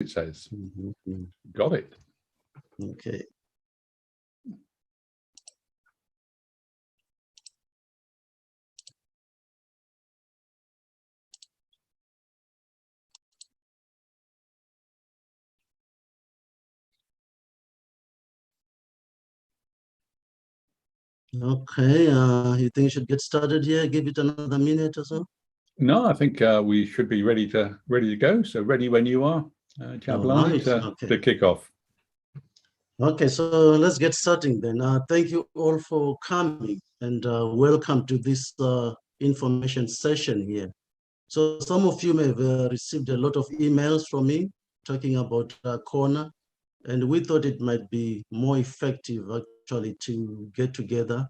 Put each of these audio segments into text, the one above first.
it says. Mm-hmm. Got it. Okay. Okay, you think you should get started here? Give it another minute or so? No, I think we should be ready to go. So ready when you are, Jabulani, to kick off. Okay, so let's get starting then. Thank you all for coming and welcome to this information session here. So some of you may have received a lot of emails from me talking about CONA, and we thought it might be more effective actually to get together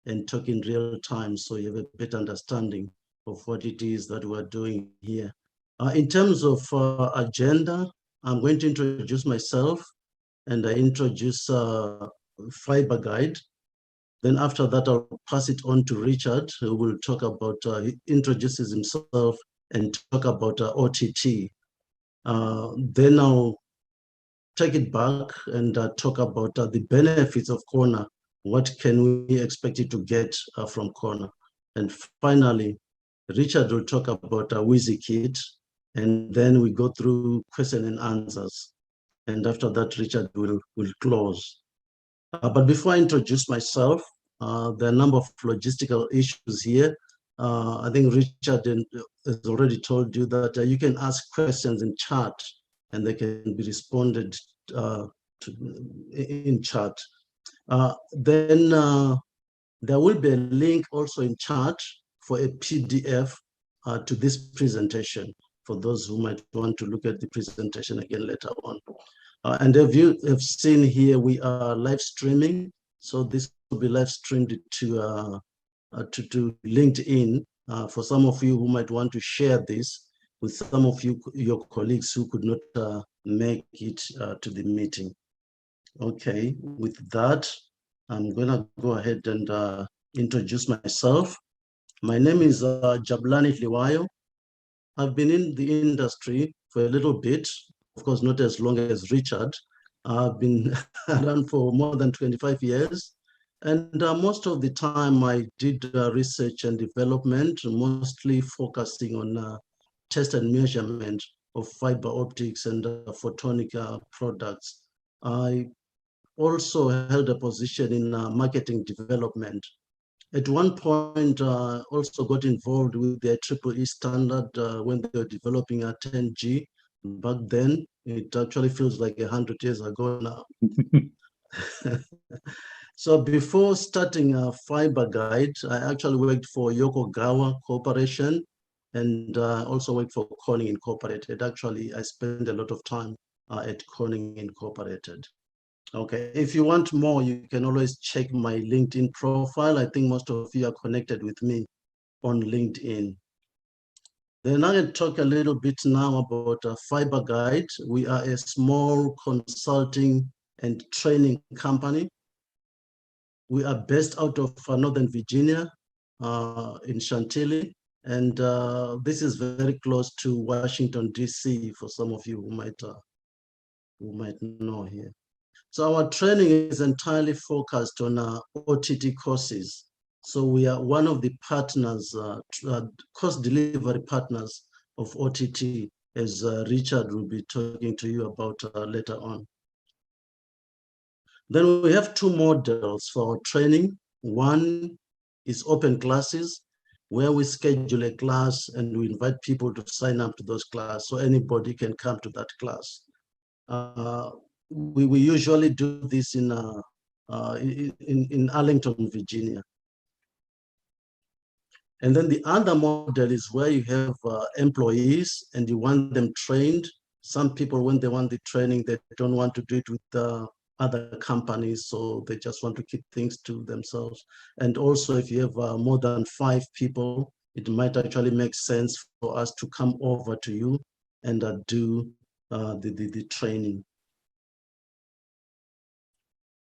and talk in real time so you have a better understanding of what it is that we're doing here. In terms of agenda, I'm going to introduce myself and I introduce Fiber Guide. Then after that, I'll pass it on to Richard, who will talk about, he introduces himself and talk about OTT. Then I'll take it back and talk about the benefits of CONA. What can we expect it to get from CONA? And finally, Richard will talk about Whizzykit, and then we go through question and answers. And after that, Richard will close. But before I introduce myself, there are a number of logistical issues here. I think Richard has already told you that you can ask questions in chat and they can be responded to in chat. Then there will be a link also in chat for a PDF to this presentation for those who might want to look at the presentation again later on. And if you have seen here, we are live streaming. So this will be live streamed to LinkedIn for some of you who might want to share this with some of your colleagues who could not make it to the meeting. Okay, with that, I'm gonna go ahead and introduce myself. My name is Jabulani Liwayo. I've been in the industry for a little bit, of course, not as long as Richard. I've been around for more than 25 years. And most of the time I did research and development, mostly focusing on test and measurement of fiber optics and photonic products. I also held a position in marketing development. At one point, also got involved with the EEE standard when they were developing a 10G. Back then, it actually feels like 100 years ago now. So before starting Fiber Guide, I actually worked for Yokogawa Corporation and also worked for Corning Incorporated. Actually, I spent a lot of time at Corning Incorporated. Okay, if you want more, you can always check my LinkedIn profile. I think most of you are connected with me on LinkedIn. Then I will talk a little bit now about Fiber Guide. We are a small consulting and training company. We are based out of Northern Virginia in Chantilly. And this is very close to Washington, DC, for some of you who might know here. So our training is entirely focused on OTT courses. So we are one of the partners, course delivery partners of OTT, as Richard will be talking to you about later on. Then we have two models for our training. One is open classes, where we schedule a class and we invite people to sign up to those classes, so anybody can come to that class. We usually do this in Arlington, Virginia. And then the other model is where you have employees and you want them trained. Some people, when they want the training, they don't want to do it with other companies, so they just want to keep things to themselves. And also, if you have more than 5 people, it might actually make sense for us to come over to you and do the training.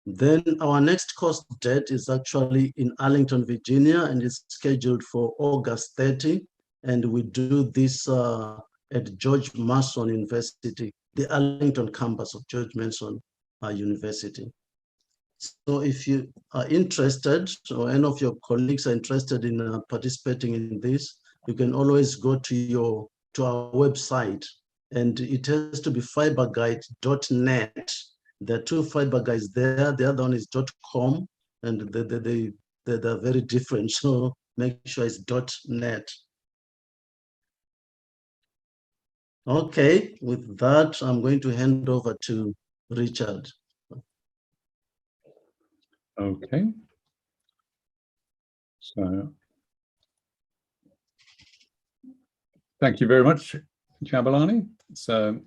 Then our next course date is actually in Arlington, Virginia, and it's scheduled for August 30. And we do this at George Mason University the Arlington campus of George Mason University. So if you are interested, or any of your colleagues are interested in participating in this, you can always go to our website, and it has to be fiberguide.net. There are two fiber guides there. The other one is .com, and they're very different. So make sure it's .net. Okay, with that, I'm going to hand over to Richard. Okay. So, thank you very much, Jabulani. So,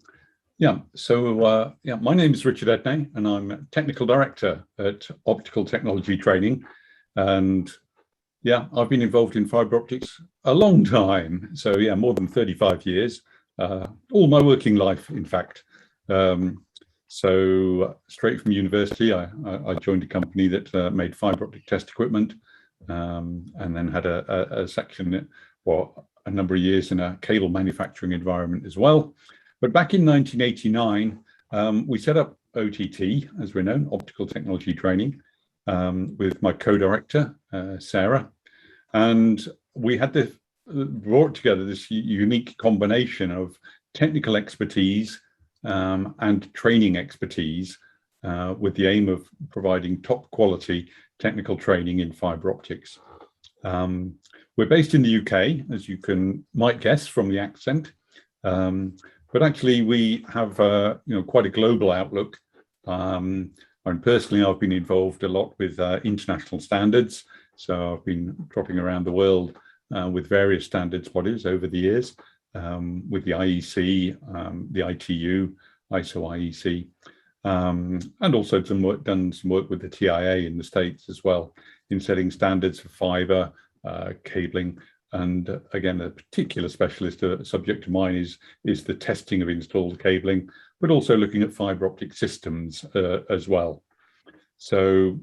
yeah, my name is Richard Edney, and I'm Technical Director at Optical Technology Training. And yeah, I've been involved in fiber optics a long time. So yeah, more than 35 years, all my working life, in fact. So straight from university, I joined a company that made fiber optic test equipment, and then had a section for a number of years in a cable manufacturing environment as well. But back in 1989, we set up OTT, as we're known, Optical Technology Training, with my co-director, Sarah. And we had brought together this unique combination of technical expertise and training expertise, with the aim of providing top quality technical training in fiber optics. We're based in the UK, as you might guess from the accent, but actually we have quite a global outlook. And personally, I've been involved a lot with international standards. So I've been tropping around the world with various standards bodies over the years, with the IEC, the ITU, ISO IEC, and also done some work with the TIA in the States as well, in setting standards for fiber, cabling. And again, a particular specialist subject of mine is the testing of installed cabling, but also looking at fiber optic systems as well. So,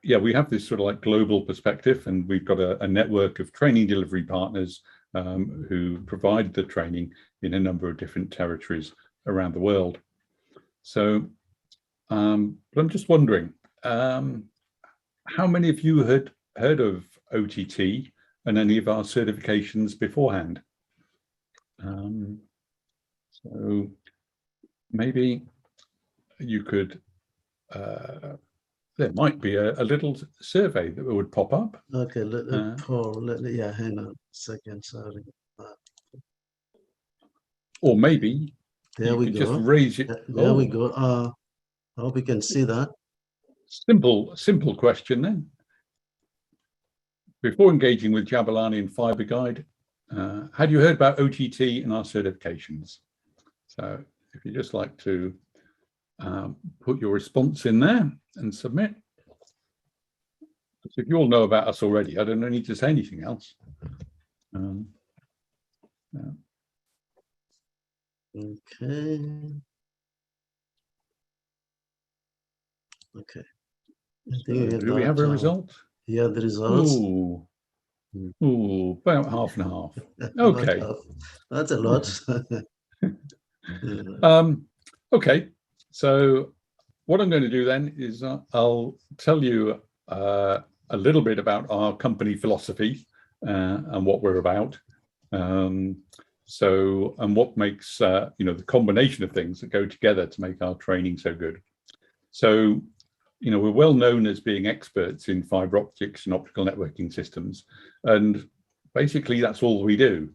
yeah, we have this sort of like global perspective, and we've got a network of training delivery partners who provide the training in a number of different territories around the world. So, but I'm just wondering, how many of you had heard of OTT and any of our certifications beforehand? So maybe you could, there might be a little survey that would pop up. Okay, Paul, yeah, hang on a second, sorry. Or maybe there we go. Just raise it. There we go. I hope you can see that. Simple question then. Before engaging with Jabulani and Fiber Guide, had you heard about OTT and our certifications? So if you just like to put your response in there and submit. If you all know about us already, I don't need to say anything else. Yeah. Okay. Okay. Do we have a result? Yeah, the results. Ooh, about half and half. Okay. That's a lot. Okay, so what I'm going to do then is I'll tell you a little bit about our company philosophy and what we're about. And what makes the combination of things that go together to make our training so good. So, we're well known as being experts in fiber optics and optical networking systems, and basically that's all we do.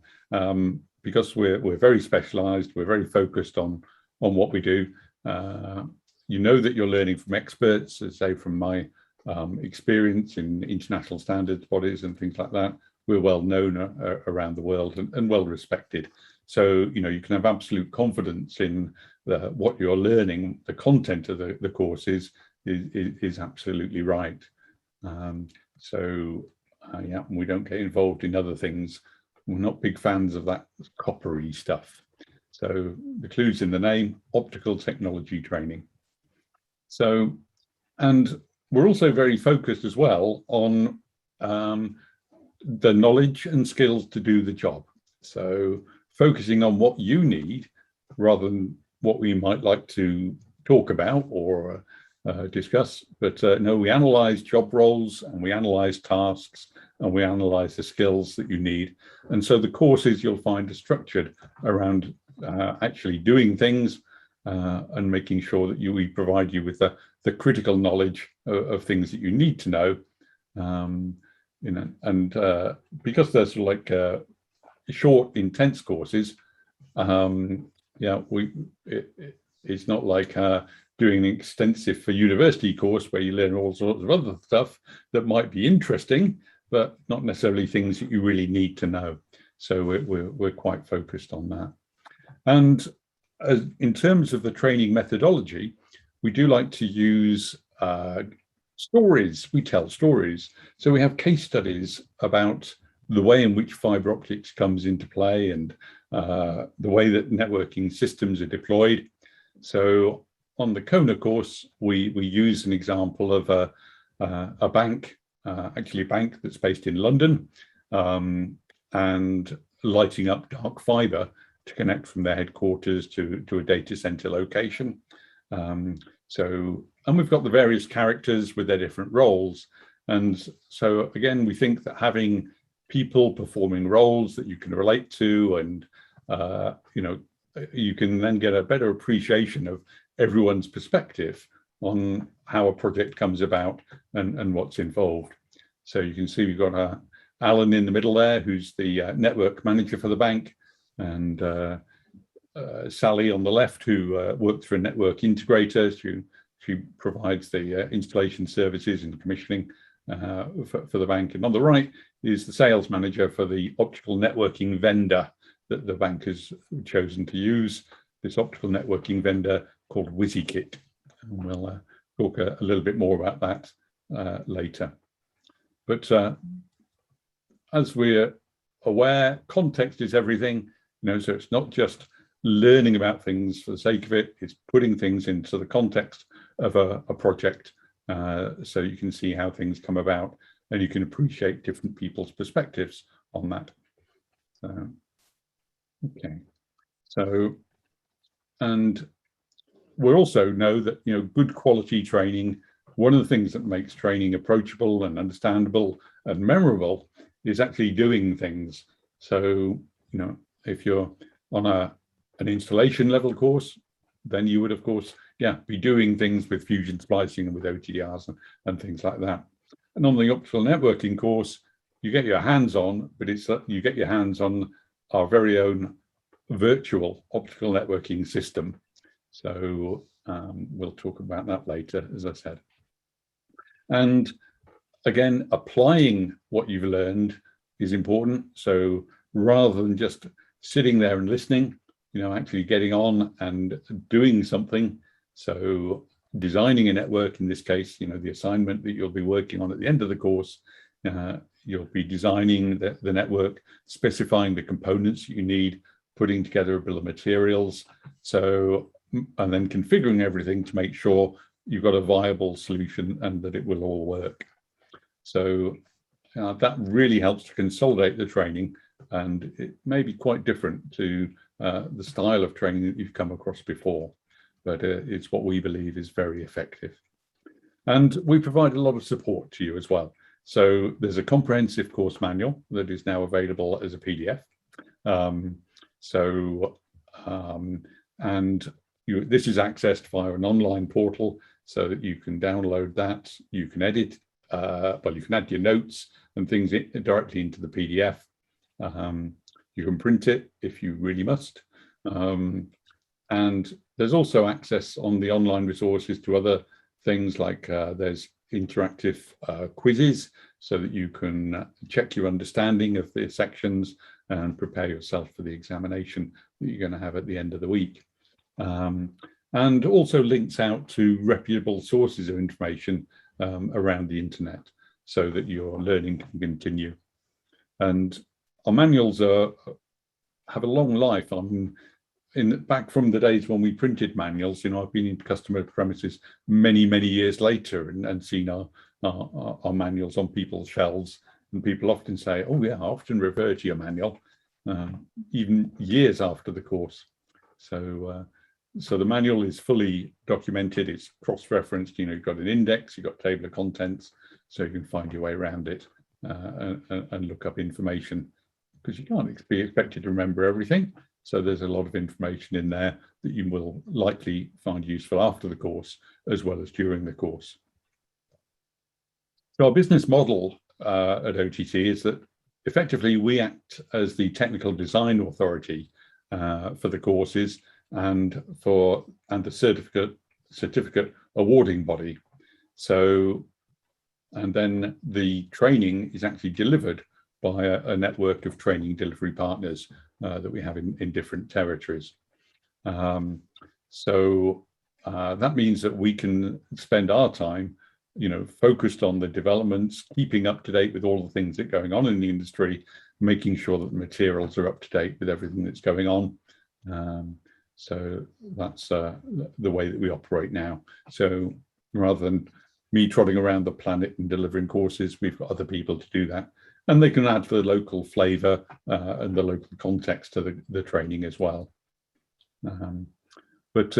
Because we're very specialized, we're very focused on what we do. You know that you're learning from experts, as say from my experience in international standards bodies and things like that. We're well known around the world and well respected. So, you can have absolute confidence in what you're learning. The content of the courses is absolutely right. Yeah, we don't get involved in other things. We're not big fans of that coppery stuff. So the clue's in the name, Optical Technology Training. So, and we're also very focused as well on the knowledge and skills to do the job. So focusing on what you need rather than what we might like to talk about or discuss. But no, we analyze job roles and we analyze tasks and we analyze the skills that you need. And so the courses you'll find are structured around actually doing things and making sure that we provide you with the critical knowledge of things that you need to know. You know, and because they're sort of like short, intense courses, yeah, it's not like doing an extensive for university course where you learn all sorts of other stuff that might be interesting, but not necessarily things that you really need to know. So we're quite focused on that. And in terms of the training methodology, we do like to use stories. We tell stories. So we have case studies about the way in which fiber optics comes into play and the way that networking systems are deployed. So on the CONA course, we use an example of a bank, actually a bank that's based in London, and lighting up dark fiber to connect from their headquarters to a data center location. And we've got the various characters with their different roles. And so again, we think that having people performing roles that you can relate to and, you know, you can then get a better appreciation of everyone's perspective on how a project comes about and what's involved. So you can see we've got Alan in the middle there, who's the network manager for the bank, and Sally on the left, who works for a network integrator. She provides the installation services and commissioning for the bank. And on the right is the sales manager for the optical networking vendor that the bank has chosen to use, this optical networking vendor called Whizzykit. And we'll talk a little bit more about that later. But as we're aware, context is everything, you know, so it's not just learning about things for the sake of it, it's putting things into the context of a project so you can see how things come about and you can appreciate different people's perspectives on that. So, okay, so, and we also know that, you know, good quality training, one of the things that makes training approachable and understandable and memorable is actually doing things. So, you know, if you're on an installation level course, then you would, of course, yeah, be doing things with fusion splicing and with OTDRs and things like that. And on the optical networking course, you get your hands on, but it's you get your hands on our very own virtual optical networking system. So we'll talk about that later, as I said. And again, applying what you've learned is important. So rather than just sitting there and listening, you know, actually getting on and doing something. So designing a network, in this case, you know, the assignment that you'll be working on at the end of the course, you'll be designing the network, specifying the components you need, putting together a bill of materials. So, and then configuring everything to make sure you've got a viable solution and that it will all work. So that really helps to consolidate the training, and it may be quite different to the style of training that you've come across before, but it's what we believe is very effective. And we provide a lot of support to you as well. So there's a comprehensive course manual that is now available as a PDF. This is accessed via an online portal so that you can download that, you can edit, you can add your notes and things directly into the PDF. You can print it if you really must. And there's also access on the online resources to other things like there's interactive quizzes so that you can check your understanding of the sections and prepare yourself for the examination that you're going to have at the end of the week. And also links out to reputable sources of information around the internet so that your learning can continue. And our manuals have a long life. Back from the days when we printed manuals, you know, I've been in customer premises many years later and seen our manuals on people's shelves, and people often say, "Oh yeah, I often refer to your manual." even years after the course. So the manual is fully documented, it's cross-referenced, you've got an index, you've got a table of contents, so you can find your way around it and look up information, because you can't be expected to remember everything. So there's a lot of information in there that you will likely find useful after the course as well as during the course. So our business model at OTC is that effectively we act as the technical design authority for the courses and the certificate awarding body. So, and then the training is actually delivered by a network of training delivery partners that we have in different territories. So that means that we can spend our time, focused on the developments, keeping up to date with all the things that are going on in the industry, making sure that the materials are up to date with everything that's going on. So that's the way that we operate now. So rather than me trotting around the planet and delivering courses, we've got other people to do that. And they can add the local flavour and the local context to the training as well. But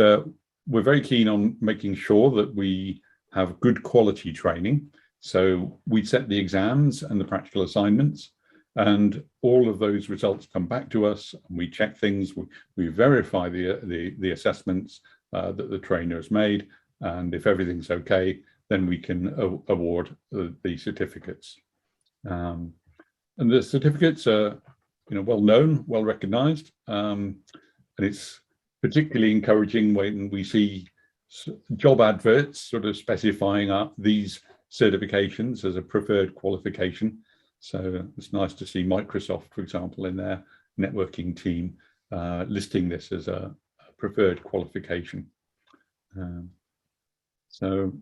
we're very keen on making sure that we have good quality training. So we set the exams and the practical assignments, and all of those results come back to us, and we check things, we verify the assessments that the trainer has made, and if everything's okay, then we can award the certificates. And the certificates are well known, well recognized, and it's particularly encouraging when we see job adverts sort of specifying these certifications as a preferred qualification. So it's nice to see Microsoft, for example, in their networking team listing this as a preferred qualification. So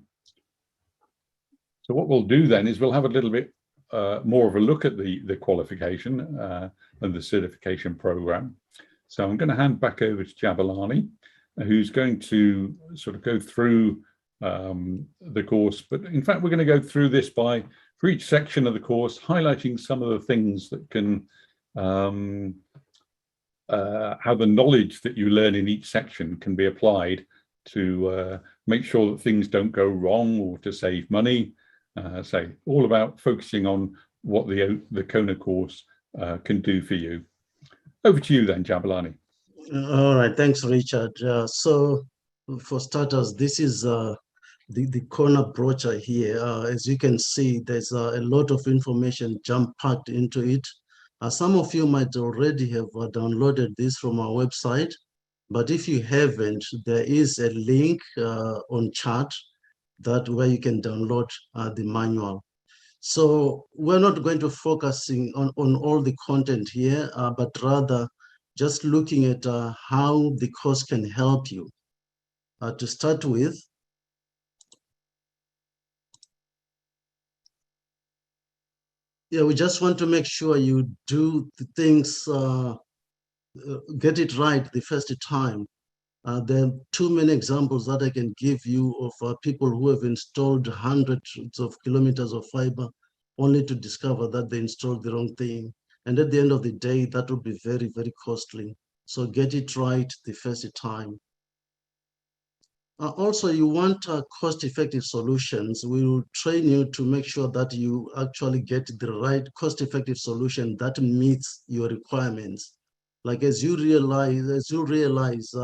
what we'll do then is we'll have a little bit more of a look at the qualification and the certification program. So I'm going to hand back over to Jabulani, who's going to sort of go through the course. But in fact, we're going to go through this for each section of the course, highlighting some of the things that can, how the knowledge that you learn in each section can be applied to make sure that things don't go wrong or to save money. So all about focusing on what the CONA course can do for you. Over to you then, Jabulani. All right, thanks, Richard. So for starters, this is the CONA brochure here. As you can see, there's a lot of information jam-packed into it. Some of you might already have downloaded this from our website, but if you haven't, there is a link on chat where you can download the manual. So we're not going to focusing on all the content here, but rather just looking at how the course can help you. To start with, we just want to make sure you do the things, get it right the first time. There are too many examples that I can give you of people who have installed hundreds of kilometers of fiber only to discover that they installed the wrong thing. And at the end of the day, that would be very, very costly. So get it right the first time. Also, you want cost-effective solutions. We will train you to make sure that you actually get the right cost-effective solution that meets your requirements. Like as you realize,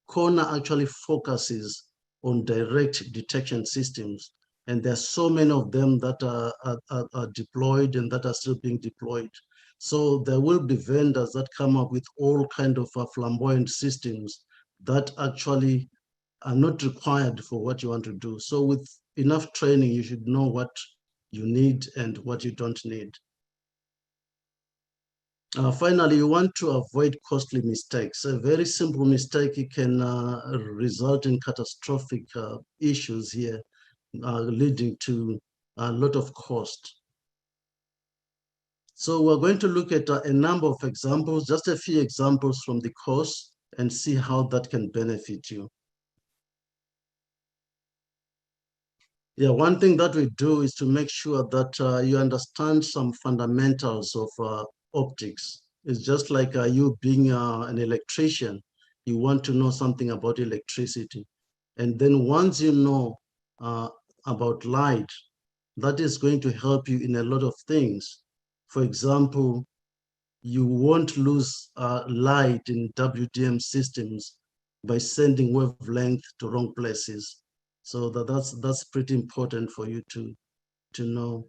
CONA actually focuses on direct detection systems, and there are so many of them that are deployed and that are still being deployed. So there will be vendors that come up with all kinds of flamboyant systems that actually are not required for what you want to do. So with enough training, you should know what you need and what you don't need. Finally, you want to avoid costly mistakes. A very simple mistake can result in catastrophic issues here, leading to a lot of cost. So we're going to look at a number of examples, just a few examples from the course, and see how that can benefit you. Yeah, one thing that we do is to make sure that you understand some fundamentals of optics. It's just like you being an electrician. You want to know something about electricity. And then once you know about light, that is going to help you in a lot of things. For example, you won't lose light in WDM systems by sending wavelength to wrong places. So that's pretty important for you to know.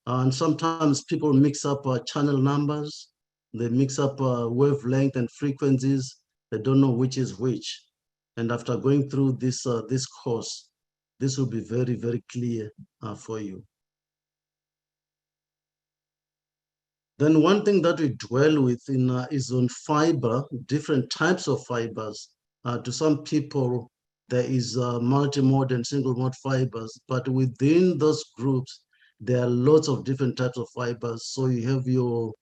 And sometimes people mix up channel numbers. They mix up wavelength and frequencies. They don't know which is which. And after going through this course, this will be very, very clear for you. Then one thing that we dwell with is on fiber, different types of fibers. To some people, there is multi-mode and single-mode fibers, but within those groups, there are lots of different types of fibers. So you have your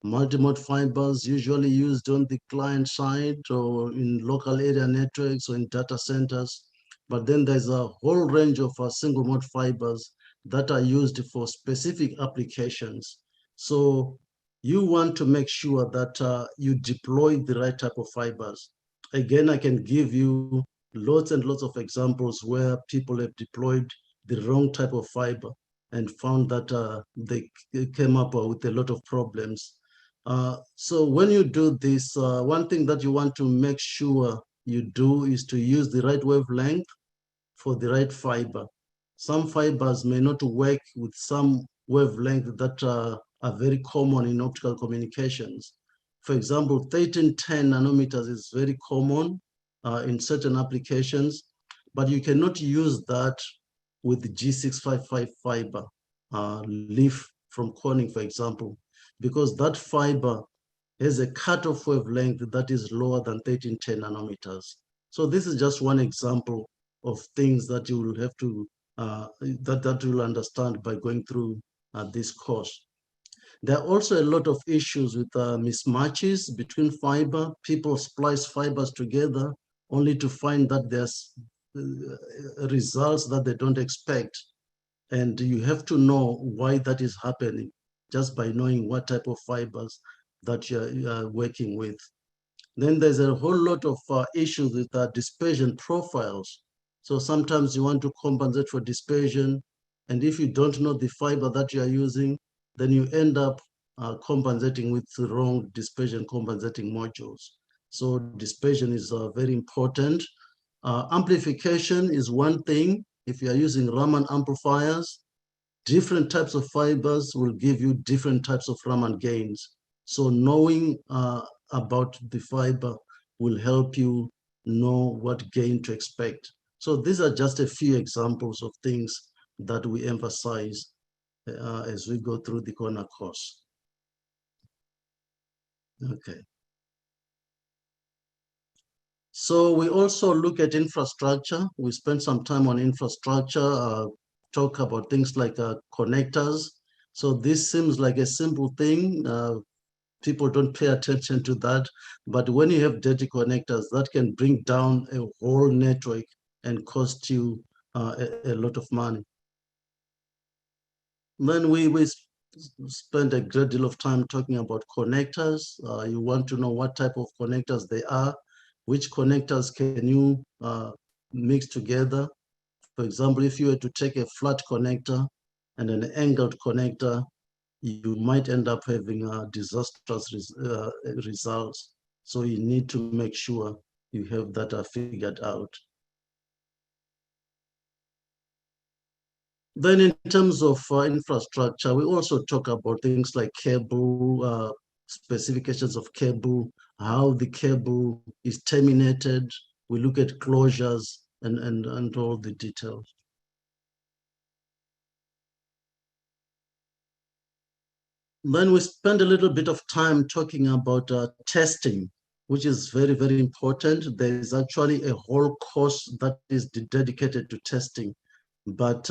multi-mode fibers usually used on the client side or in local area networks or in data centers. But then there's a whole range of single-mode fibers that are used for specific applications. So you want to make sure that you deploy the right type of fibers. Again, I can give you lots and lots of examples where people have deployed the wrong type of fiber and found that they came up with a lot of problems. So when you do this, one thing that you want to make sure you do is to use the right wavelength for the right fiber. Some fibers may not work with some wavelength that are very common in optical communications. For example, 1310 nanometers is very common in certain applications, but you cannot use that with the G655 fiber, leaf from Corning, for example, because that fiber has a cutoff wavelength that is lower than 1310 nanometers. So this is just one example of things that you will have to, that you will understand by going through this course. There are also a lot of issues with mismatches between fiber. People splice fibers together only to find that there's results that they don't expect. And you have to know why that is happening just by knowing what type of fibers that you are working with. Then there's a whole lot of issues with dispersion profiles. So sometimes you want to compensate for dispersion, and if you don't know the fiber that you are using, then you end up compensating with the wrong dispersion compensating modules. So dispersion is very important. Amplification is one thing. If you are using Raman amplifiers, different types of fibers will give you different types of Raman gains. So knowing about the fiber will help you know what gain to expect. So these are just a few examples of things that we emphasize as we go through the CONA course. Okay. So we also look at infrastructure. We spend some time on infrastructure, talk about things like connectors. So this seems like a simple thing. People don't pay attention to that. But when you have dirty connectors, that can bring down a whole network and cost you a lot of money. Then we spend a great deal of time talking about connectors. You want to know what type of connectors they are, which connectors can you mix together. For example, if you were to take a flat connector and an angled connector, you might end up having disastrous results. So you need to make sure you have that figured out. Then in terms of infrastructure, we also talk about things like cable, specifications of cable, how the cable is terminated. We look at closures and all the details. Then we spend a little bit of time talking about testing, which is very, very important. There is actually a whole course that is dedicated to testing. But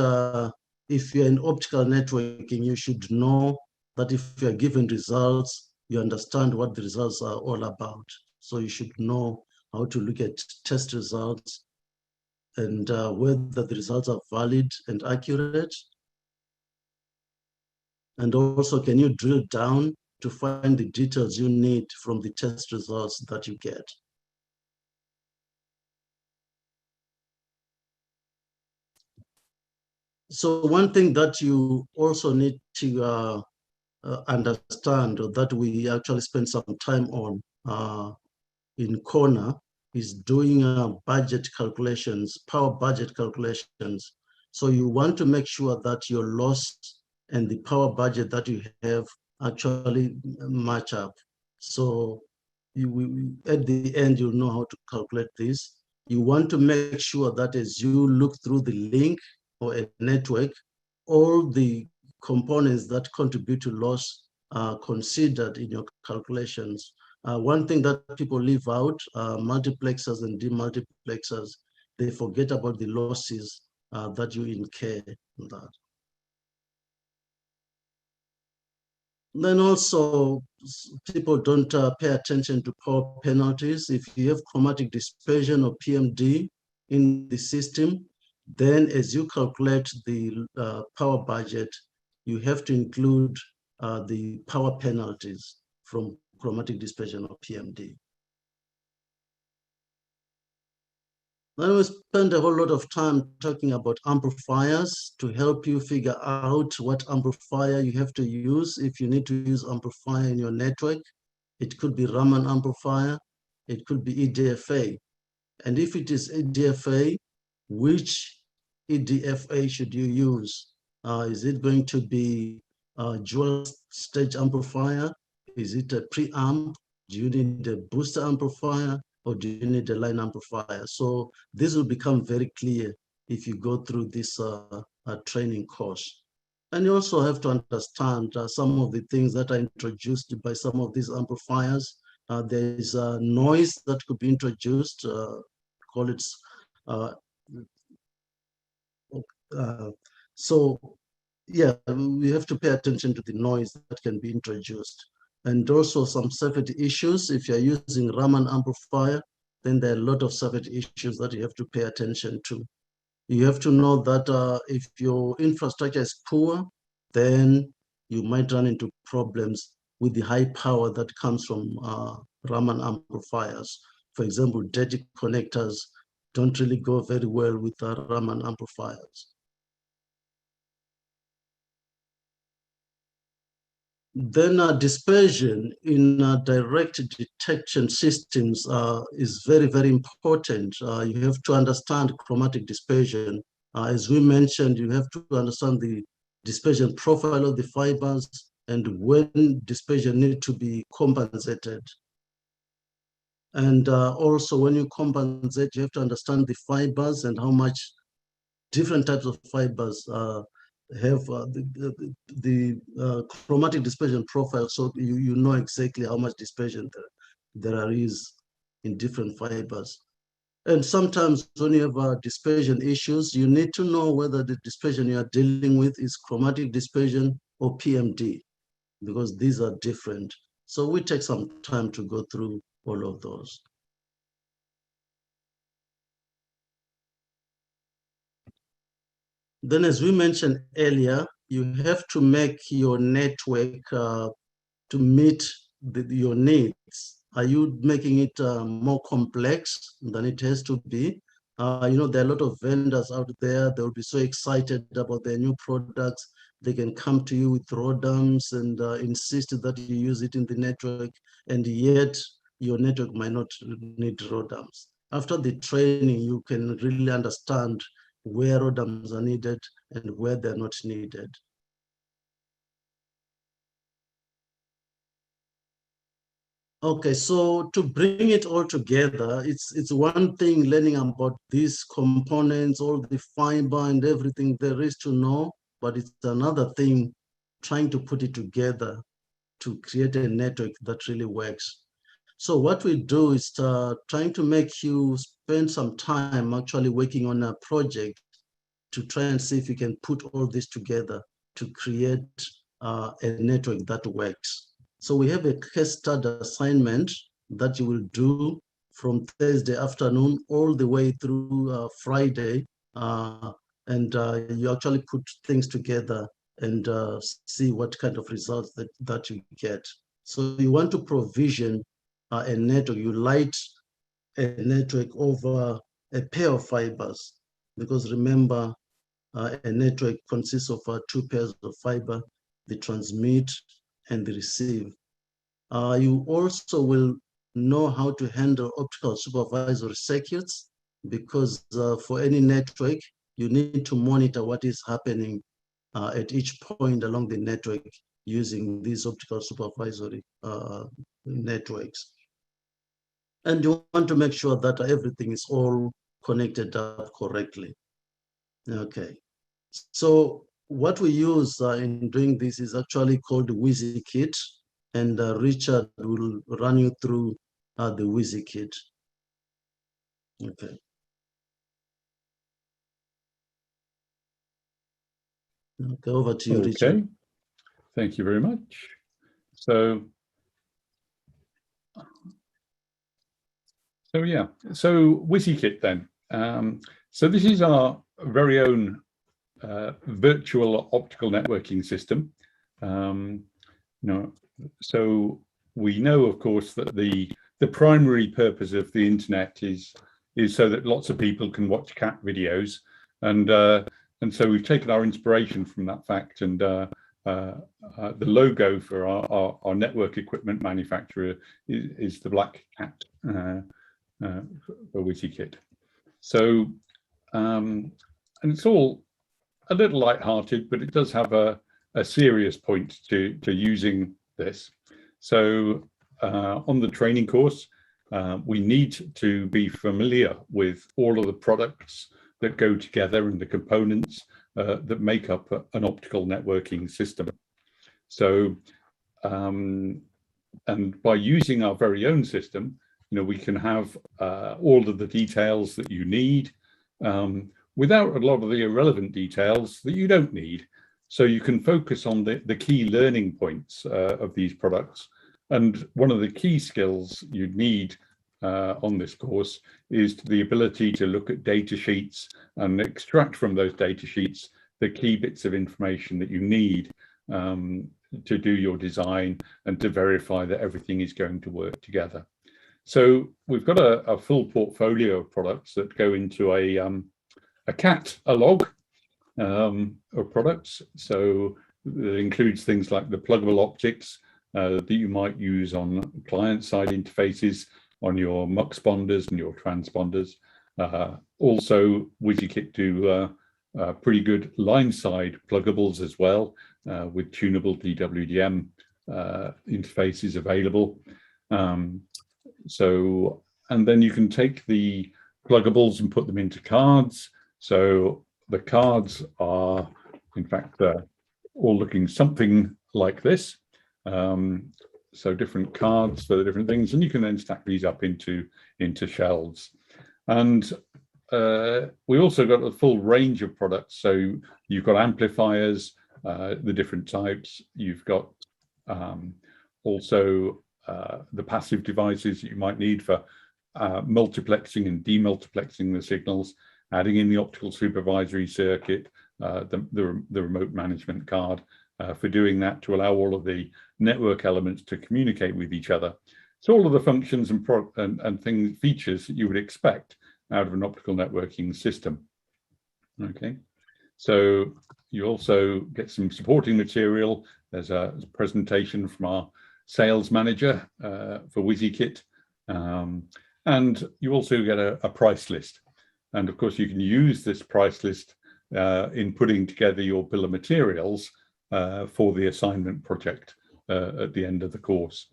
if you're in optical networking, you should know that if you're given results, you understand what the results are all about. So you should know how to look at test results and whether the results are valid and accurate. And also, can you drill down to find the details you need from the test results that you get. So one thing that you also need to understand, or that we actually spend some time on in CONA, is doing budget calculations, power budget calculations. So you want to make sure that your loss and the power budget that you have actually match up. So at the end, you'll know how to calculate this. You want to make sure that as you look through the link or a network, all the components that contribute to loss are considered in your calculations. One thing that people leave out, multiplexers and demultiplexers, they forget about the losses that you incur in that. Then also, people don't pay attention to power penalties. If you have chromatic dispersion or PMD in the system, then as you calculate the power budget, you have to include the power penalties from chromatic dispersion or PMD. Then we spend a whole lot of time talking about amplifiers to help you figure out what amplifier you have to use. If you need to use amplifier in your network, it could be Raman amplifier, it could be EDFA. And if it is EDFA, which EDFA should you use? Is it going to be a dual stage amplifier? Is it a preamp? Do you need a booster amplifier? Or do you need a line amplifier? So this will become very clear if you go through this training course. And you also have to understand some of the things that are introduced by some of these amplifiers. There is noise that could be introduced, call it, so yeah, we have to pay attention to the noise that can be introduced. And also some safety issues. If you're using Raman amplifier, then there are a lot of safety issues that you have to pay attention to. You have to know that if your infrastructure is poor, then you might run into problems with the high power that comes from Raman amplifiers. For example, dirty connectors don't really go very well with Raman amplifiers. Then dispersion in direct detection systems is very, very important. You have to understand chromatic dispersion. As we mentioned, you have to understand the dispersion profile of the fibers and when dispersion needs to be compensated. And also when you compensate, you have to understand the fibers and how much different types of fibers have the chromatic dispersion profile, so you know exactly how much dispersion there is in different fibers. And sometimes when you have dispersion issues, you need to know whether the dispersion you are dealing with is chromatic dispersion or PMD, because these are different. So we take some time to go through all of those. Then, as we mentioned earlier, you have to make your network to meet your needs. Are you making it more complex than it has to be? You know, there are a lot of vendors out there. They'll be so excited about their new products. They can come to you with ROADMs and insist that you use it in the network, and yet your network might not need ROADMs. After the training, you can really understand where ROADMs are needed and where they're not needed. Okay, so to bring it all together, it's one thing learning about these components, all the fiber and everything there is to know, but it's another thing trying to put it together to create a network that really works. So what we do is trying to make you spend some time actually working on a project to try and see if you can put all this together to create a network that works. So we have a case study assignment that you will do from Thursday afternoon all the way through Friday. And you actually put things together and see what kind of results that you get. So you want to provision a network, you light a network over a pair of fibers, because remember, a network consists of two pairs of fiber, the transmit and the receive. You also will know how to handle optical supervisory circuits, because for any network, you need to monitor what is happening at each point along the network using these optical supervisory networks. And you want to make sure that everything is all connected up correctly. Okay. So what we use in doing this is actually called Whizzykit, and Richard will run you through the Whizzykit. Okay. Okay, over to you, Richard. Okay, thank you very much. So Whizzykit then. So this is our very own virtual optical networking system. So we know, of course, that the primary purpose of the internet is so that lots of people can watch cat videos, and so we've taken our inspiration from that fact, and the logo for our network equipment manufacturer is the black cat for Whizzykit. So and it's all a little light-hearted, but it does have a serious point to using this. So on the training course, we need to be familiar with all of the products that go together and the components that make up an optical networking system. So, and by using our very own system, we can have all of the details that you need without a lot of the irrelevant details that you don't need. So you can focus on the key learning points of these products. And one of the key skills you need on this course is the ability to look at data sheets and extract from those data sheets the key bits of information that you need to do your design and to verify that everything is going to work together. So we've got a full portfolio of products that go into a catalog of products. So it includes things like the pluggable optics that you might use on client-side interfaces, on your muxponders and your transponders. Also, Whizzykit do pretty good line-side pluggables as well, with tunable DWDM interfaces available. And then you can take the pluggables and put them into cards. So the cards are, in fact, all looking something like this. So different cards for the different things, and you can then stack these up into shelves. And we also got a full range of products. So you've got amplifiers, the different types. You've got also the passive devices that you might need for multiplexing and demultiplexing the signals, adding in the optical supervisory circuit, the remote management card for doing that, to allow all of the network elements to communicate with each other. So all of the functions and features that you would expect out of an optical networking system. Okay, so you also get some supporting material. There's a presentation from our sales manager for Whizzykit, and you also get a price list. And of course, you can use this price list in putting together your bill of materials for the assignment project at the end of the course.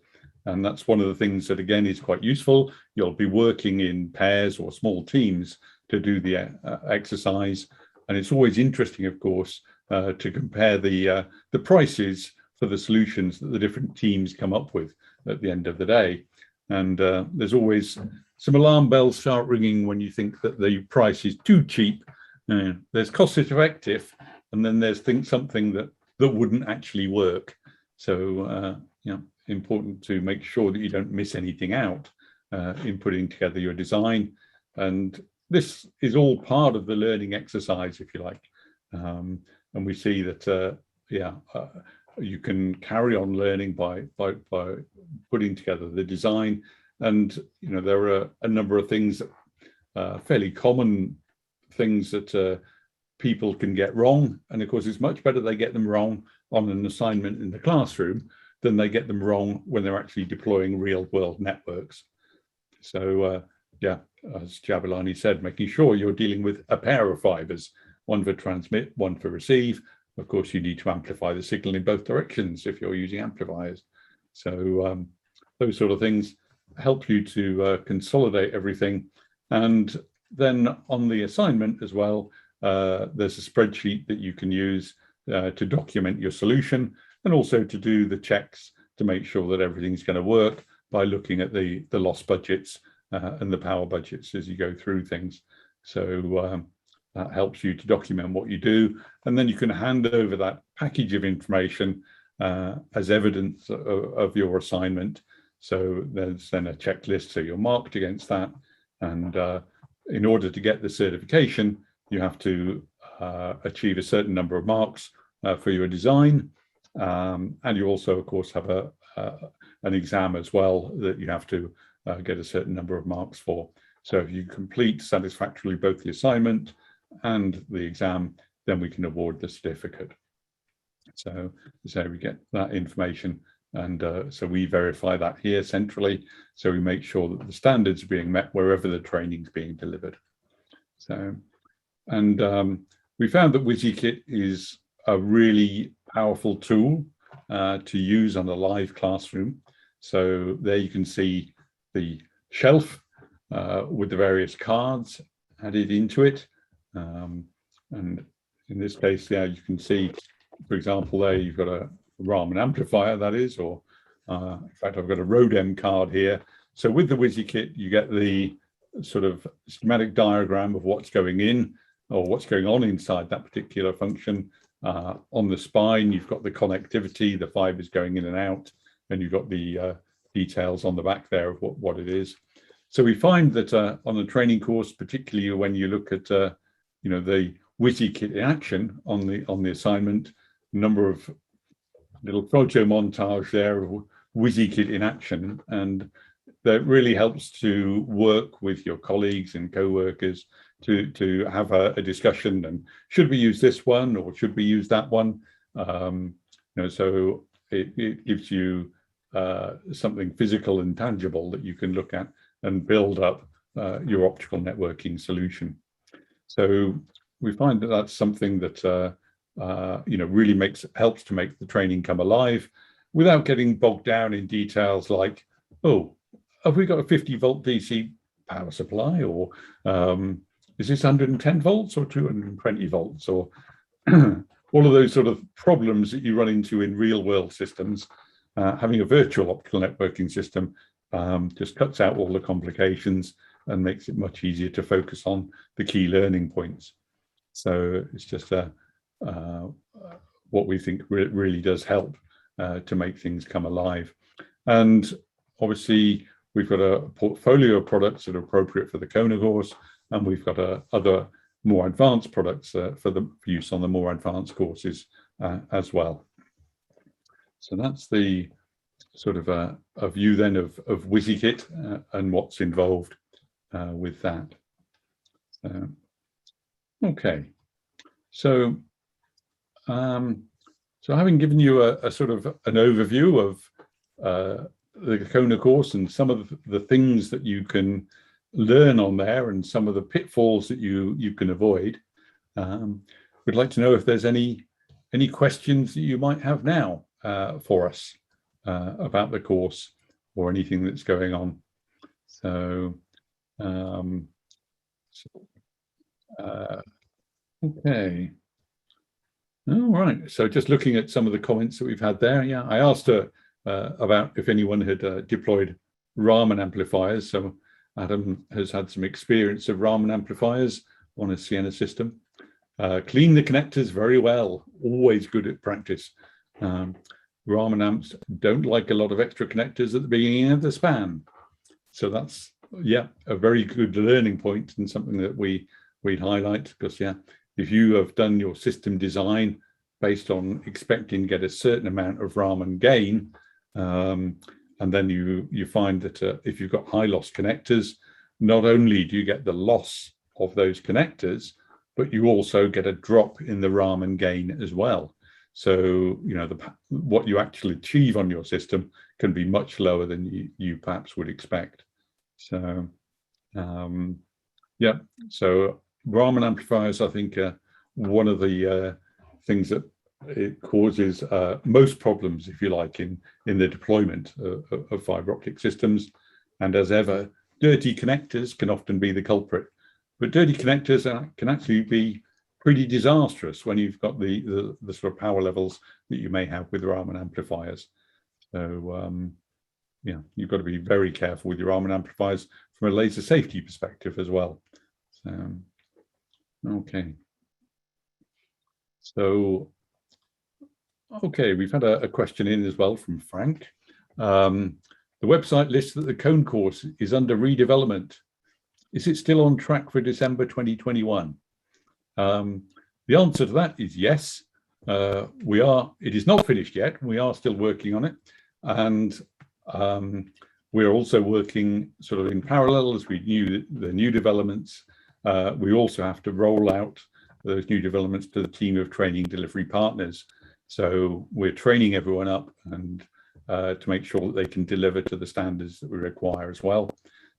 And that's one of the things that, again, is quite useful. You'll be working in pairs or small teams to do the exercise. And it's always interesting, of course, to compare the prices for the solutions that the different teams come up with at the end of the day. And there's always some alarm bells start ringing when you think that the price is too cheap. There's cost effective, and then there's something that wouldn't actually work. So important to make sure that you don't miss anything out in putting together your design. And this is all part of the learning exercise, if you like. And we see that you can carry on learning by putting together the design. And there are a number of things, fairly common things that people can get wrong. And of course, it's much better they get them wrong on an assignment in the classroom than they get them wrong when they're actually deploying real world networks. So yeah, as Jabalani said, making sure you're dealing with a pair of fibers, one for transmit, one for receive. Of course, you need to amplify the signal in both directions if you're using amplifiers. So those sort of things help you to consolidate everything. And then on the assignment as well, there's a spreadsheet that you can use to document your solution, and also to do the checks to make sure that everything's going to work by looking at the loss budgets and the power budgets as you go through things. So that helps you to document what you do, and then you can hand over that package of information as evidence of your assignment. So there's then a checklist, so you're marked against that. And in order to get the certification, you have to achieve a certain number of marks for your design. And you also, of course, have an exam as well that you have to get a certain number of marks for. So if you complete satisfactorily both the assignment and the exam, then we can award the certificate. So we get that information, and so we verify that here centrally. So we make sure that the standards are being met wherever the training is being delivered. So, and we found that Whizzykit is a really powerful tool to use on a live classroom. So there you can see the shelf with the various cards added into it. And in this case, yeah, you can see, for example, there you've got a Raman amplifier, that is, or in fact, I've got a RODEM card here. So with the Whizzykit, you get the sort of schematic diagram of what's going in or what's going on inside that particular function. On the spine, you've got the connectivity, the fibers going in and out, and you've got the details on the back there of what it is. So we find that on the training course, particularly when you look at the Whizzykit in action on the assignment, number of little photo montage there of Whizzykit in action, and that really helps to work with your colleagues and co-workers to have a discussion, and should we use this one or should we use that one? So it gives you something physical and tangible that you can look at and build up your optical networking solution. So we find that that's something that really helps to make the training come alive without getting bogged down in details like, oh, have we got a 50-volt DC power supply, or is this 110 volts or 220 volts, or all of those sort of problems that you run into in real-world systems. Having a virtual optical networking system just cuts out all the complications and makes it much easier to focus on the key learning points. So it's just what we think really does help to make things come alive. And obviously, we've got a portfolio of products that are appropriate for the CONA course, and we've got other more advanced products for use on the more advanced courses as well. So that's the sort of a view then of Whizzykit and what's involved with that. Okay, so having given you a sort of an overview of the CONA course and some of the things that you can learn on there and some of the pitfalls that you can avoid, we'd like to know if there's any questions that you might have now for us about the course or anything that's going on. So, okay. All right. So just looking at some of the comments that we've had there. Yeah, I asked her about if anyone had deployed Raman amplifiers. So Adam has had some experience of Raman amplifiers on a Sienna system. Clean the connectors very well. Always good at practice. Raman amps don't like a lot of extra connectors at the beginning of the span. So that's, yeah, a very good learning point and something that we'd highlight, because, yeah, if you have done your system design based on expecting to get a certain amount of Raman gain. And then you find that if you've got high loss connectors, not only do you get the loss of those connectors, but you also get a drop in the Raman gain as well. So, what you actually achieve on your system can be much lower than you perhaps would expect. So, yeah, so Raman amplifiers, I think, are one of the things that it causes most problems, if you like, in the deployment of fiber optic systems. And as ever, dirty connectors can often be the culprit. But dirty connectors can actually be pretty disastrous when you've got the sort of power levels that you may have with Raman amplifiers. So you've got to be very careful with your Raman amplifiers from a laser safety perspective as well. So, okay. So, okay, we've had a question in as well from Frank. The website lists that the CONA course is under redevelopment. Is it still on track for December 2021? The answer to that is yes. It is not finished yet. We are still working on it. And we're also working sort of in parallel as we knew the new developments. We also have to roll out those new developments to the team of training delivery partners. So we're training everyone up and to make sure that they can deliver to the standards that we require as well.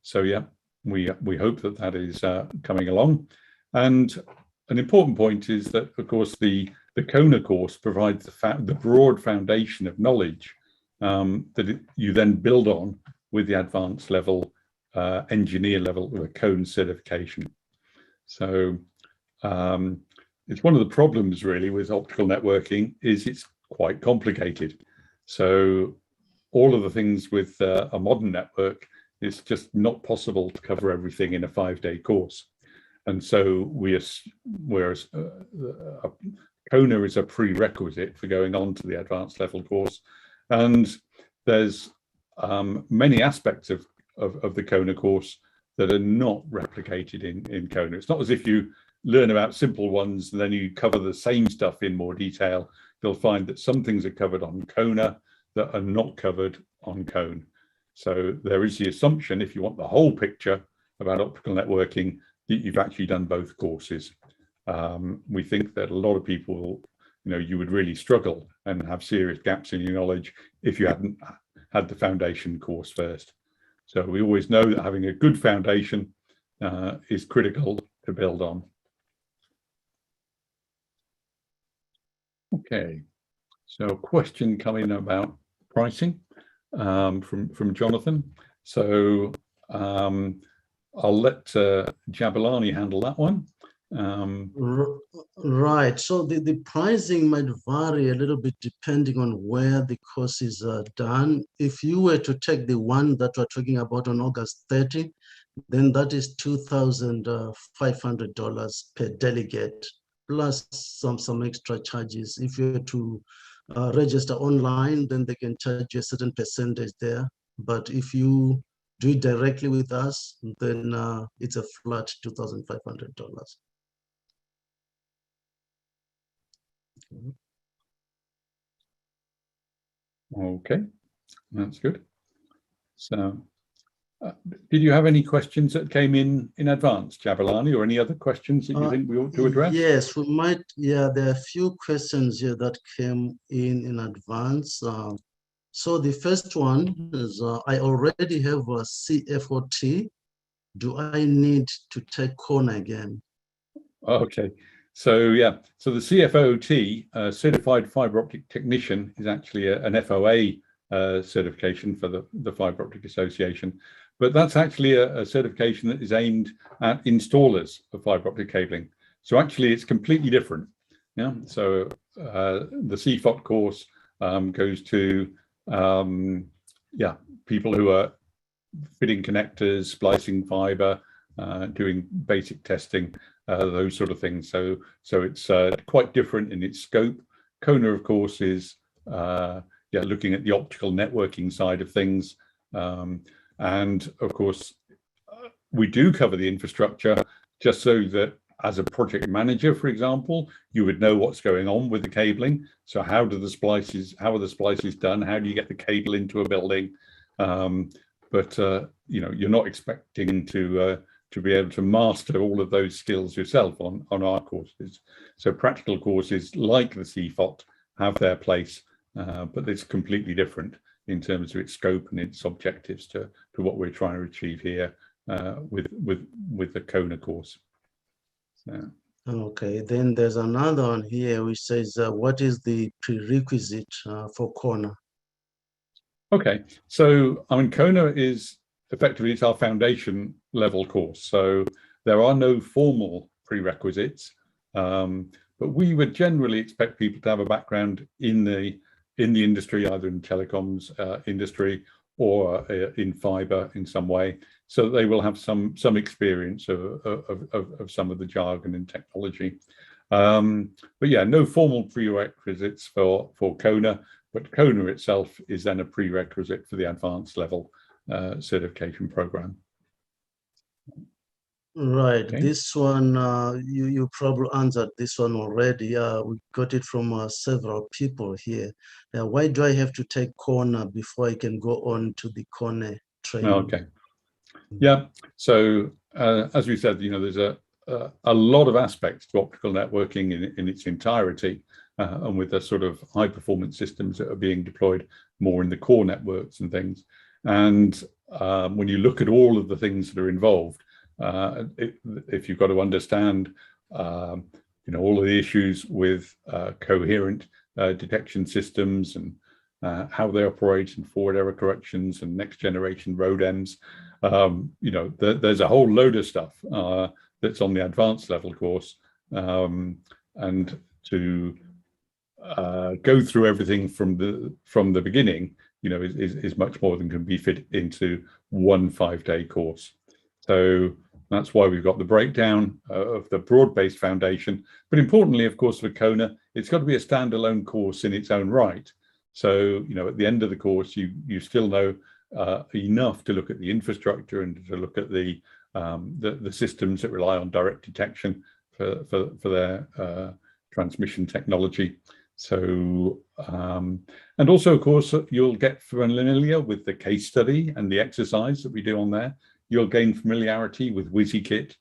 So yeah, we hope that that is coming along. And an important point is that, of course, the CONA course provides the broad foundation of knowledge that you then build on with the advanced level, engineer level of a CONA certification. So it's one of the problems really with optical networking is it's quite complicated. So all of the things with a modern network, it's just not possible to cover everything in a 5-day course. And so whereas CONA is a prerequisite for going on to the advanced level course. And there's many aspects of the CONA course that are not replicated in CONA. It's not as if you learn about simple ones and then you cover the same stuff in more detail. You'll find that some things are covered on CONA that are not covered on CONA. So there is the assumption, if you want the whole picture about optical networking, that you've actually done both courses. We think that a lot of people, you would really struggle and have serious gaps in your knowledge if you hadn't had the foundation course first. So we always know that having a good foundation is critical to build on. Okay, so a question coming about pricing from Jonathan. So I'll let Jabulani handle that one. Right, so the pricing might vary a little bit depending on where the courses are done. If you were to take the one that we're talking about on August 30, then that is $2,500 per delegate, plus some extra charges. If you were to register online, then they can charge you a certain percentage there. But if you do it directly with us, then it's a flat $2,500. Okay, that's good. So did you have any questions that came in advance, Jabulani, or any other questions that you think we ought to address? Yes, we might. Yeah, there are a few questions here that came in advance. So the first one is, I already have a CFOT. Do I need to take CONA again? Okay, so yeah, so the CFOT, Certified Fiber Optic Technician, is actually an FOA certification for the Fiber Optic Association, but that's actually a certification that is aimed at installers of fiber optic cabling. So actually it's completely different. Yeah, so the CFOT course goes to people who are fitting connectors, splicing fiber, doing basic testing, those sort of things. So it's quite different in its scope. CONA, of course, is looking at the optical networking side of things. And of course, we do cover the infrastructure just so that as a project manager, for example, you would know what's going on with the cabling. So how are the splices done? How do you get the cable into a building? But you know, you're not expecting to be able to master all of those skills yourself on our courses. So practical courses like the CFOT have their place, but it's completely different in terms of its scope and its objectives to what we're trying to achieve here with the CONA course. So. Okay, then there's another one here which says, what is the prerequisite for CONA? Okay, so I mean, CONA is effectively, it's our foundation level course. So there are no formal prerequisites, but we would generally expect people to have a background in the industry, either in telecoms industry or in fiber in some way, so that they will have some experience of some of the jargon and technology. But yeah, no formal prerequisites for CONA, but CONA itself is then a prerequisite for the advanced level certification program. Right, Okay. this one, you probably answered this one already. We got it from several people here. Why do I have to take CONA before I can go on to the CONA training? Okay. Yeah, so as we said, you know, there's a lot of aspects to optical networking in its entirety, and with the sort of high performance systems that are being deployed more in the core networks and things. And when you look at all of the things that are involved, if you've got to understand, you know, all of the issues with coherent detection systems and how they operate and forward error corrections and next generation ROADMs, you know, there's a whole load of stuff that's on the advanced level course, and to go through everything from the beginning, you know, is much more than can be fit into one 5-day course. So that's why we've got the breakdown of the broad-based foundation. But importantly, of course, for CONA, it's got to be a standalone course in its own right. So, you know, at the end of the course, you still know enough to look at the infrastructure and to look at the systems that rely on direct detection for their transmission technology. So, and also, of course, you'll get familiar with the case study and the exercise that we do on there. You'll gain familiarity with Whizzykit,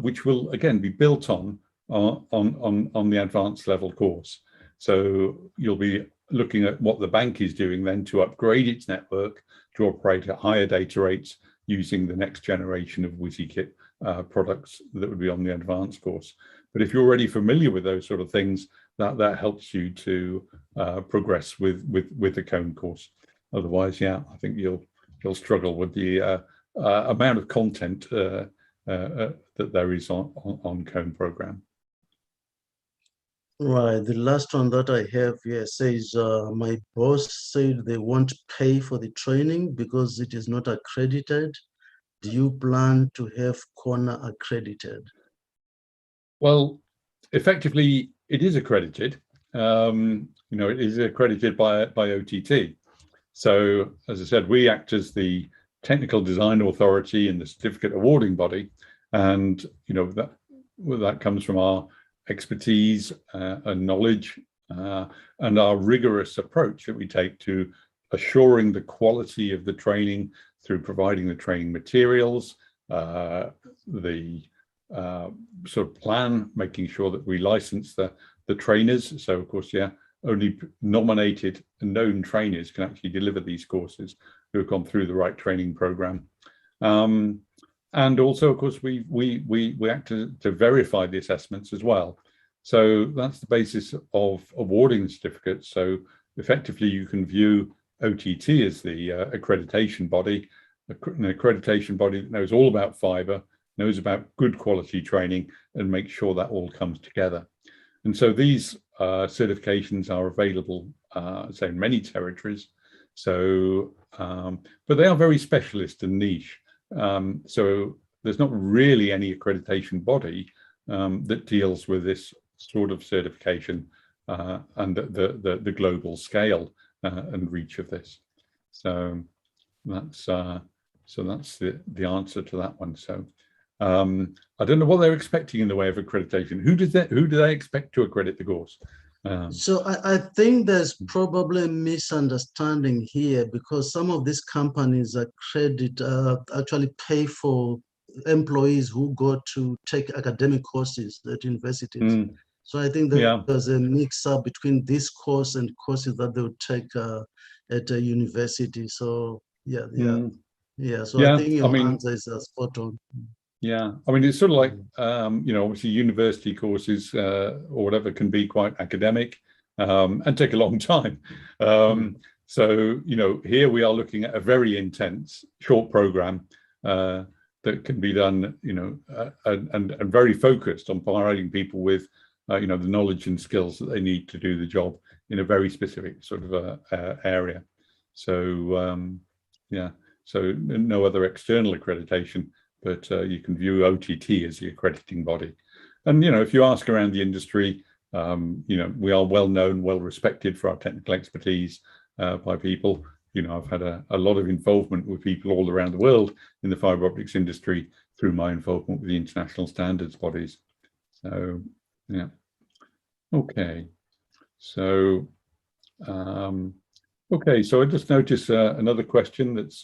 which will again be built on the advanced level course. So you'll be looking at what the bank is doing then to upgrade its network to operate at higher data rates using the next generation of Whizzykit products that would be on the advanced course. But if you're already familiar with those sort of things, that helps you to progress with the CONA course. Otherwise, yeah, I think you'll struggle with the amount of content that there is on CONA program. Right, the last one that I have here says, my boss said they won't pay for the training because it is not accredited. Do you plan to have CONA accredited? Well, effectively, it is accredited. You know, it is accredited by OTT. So, as I said, we act as the technical design authority and the certificate awarding body, and you know that comes from our expertise and knowledge and our rigorous approach that we take to assuring the quality of the training through providing the training materials, the sort of plan, making sure that we license the trainers. So of course, yeah, only nominated and known trainers can actually deliver these courses who have gone through the right training program. And also, of course, we act to verify the assessments as well. So that's the basis of awarding the certificates. So effectively, you can view OTT as the accreditation body, an accreditation body that knows all about fiber, knows about good quality training, and makes sure that all comes together. And so these certifications are available, say, in many territories. So, but they are very specialist and niche. So there's not really any accreditation body that deals with this sort of certification and the global scale and reach of this. So that's the answer to that one. So I don't know what they're expecting in the way of accreditation. Who do they expect to accredit the course? So I think there's probably a misunderstanding here, because some of these companies actually pay for employees who go to take academic courses at universities. So I think there's a mix-up between this course and courses that they would take at a university. So yeah. So I think your answer is spot on. Yeah, I mean, it's sort of like, obviously university courses or whatever can be quite academic and take a long time. So, here we are looking at a very intense short program that can be done, and very focused on providing people with, the knowledge and skills that they need to do the job in a very specific sort of area. So, so no other external accreditation, but you can view OTT as the accrediting body. And, if you ask around the industry, we are well known, well respected for our technical expertise by people. I've had a lot of involvement with people all around the world in the fiber optics industry through my involvement with the international standards bodies. So, yeah. Okay. So, so I just noticed another question that's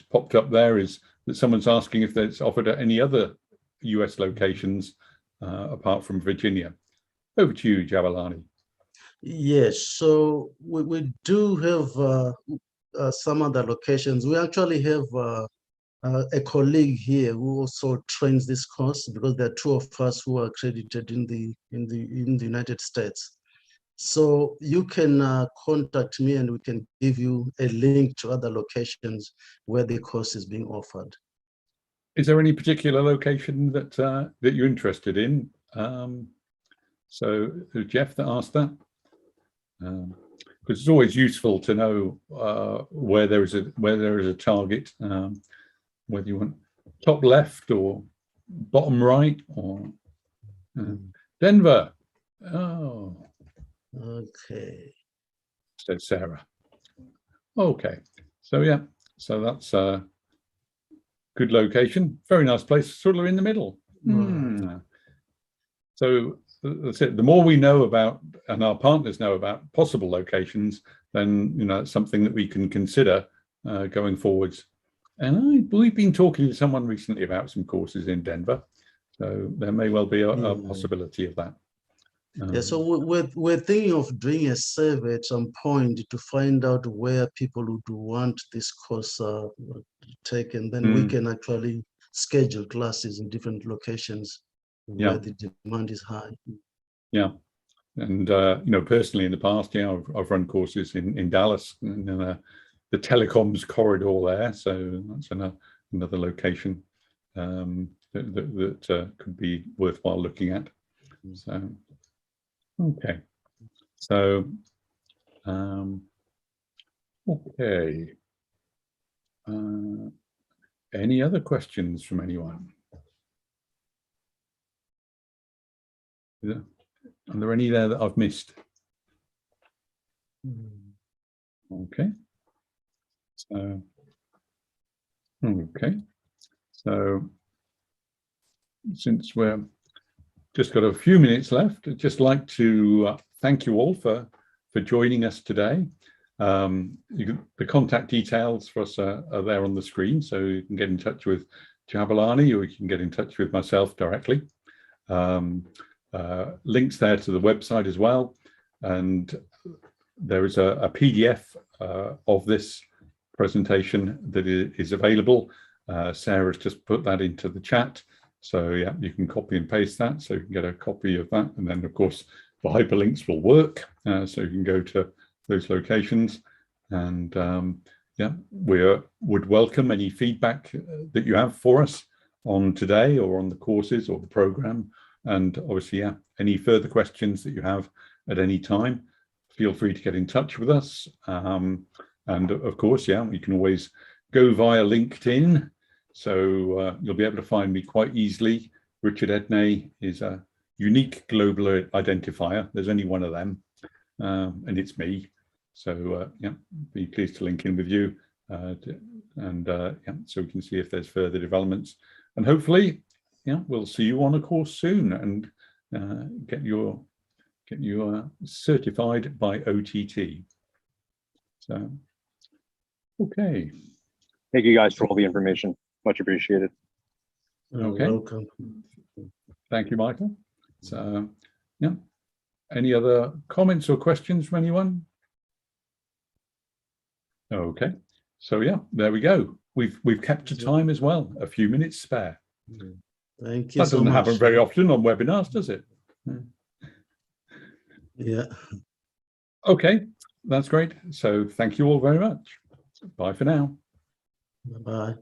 popped up there is that someone's asking if it's offered at any other US locations apart from Virginia. Over to you, Jabalani. Yes, so we do have some other locations. We actually have a colleague here who also trains this course, because there are two of us who are accredited in the United States. So you can contact me and we can give you a link to other locations where the course is being offered. Is there any particular location that that you're interested in? So Jeff that asked that, because it's always useful to know where there is a target, whether you want top left or bottom right or Denver. Oh. Okay. Said Sarah. Okay. So yeah. So that's a good location. Very nice place. Sort of in the middle. So that's it. The more we know about, and our partners know about possible locations, then it's something that we can consider going forwards. And we've been talking to someone recently about some courses in Denver, so there may well be a possibility of that. Yeah, so we're thinking of doing a survey at some point to find out where people would want this course taken. Then we can actually schedule classes in different locations where the demand is high. Yeah, and personally in the past, I've run courses in Dallas and the telecoms corridor there, so that's another location that could be worthwhile looking at. So. Okay, so, okay. Any other questions from anyone? Are there any there that I've missed? Okay. So, since we're just got a few minutes left, I'd just like to thank you all for joining us today. The contact details for us are there on the screen, so you can get in touch with Jabalani or you can get in touch with myself directly. Links there to the website as well, and there is a PDF of this presentation that is available. Sarah's just put that into the chat. So yeah, you can copy and paste that, so you can get a copy of that. And then of course, the hyperlinks will work, so you can go to those locations. And we would welcome any feedback that you have for us on today or on the courses or the program. And obviously, any further questions that you have at any time, feel free to get in touch with us. And of course, you can always go via LinkedIn. So you'll be able to find me quite easily. Richard Edney is a unique global identifier. There's only one of them, and it's me. So be pleased to link in with you, so we can see if there's further developments. and hopefully, yeah, we'll see you on a course soon and get you certified by OTT. So, okay. Thank you guys for all the information. Much appreciated. Okay. Welcome. Thank you, Michael. So, yeah. Any other comments or questions from anyone? Okay. So yeah, there we go. We've kept to time as well. A few minutes spare. Thank you That so doesn't much. happen very often on webinars, does it? Yeah. Okay, that's great. So thank you all very much. Bye for now. Bye-bye.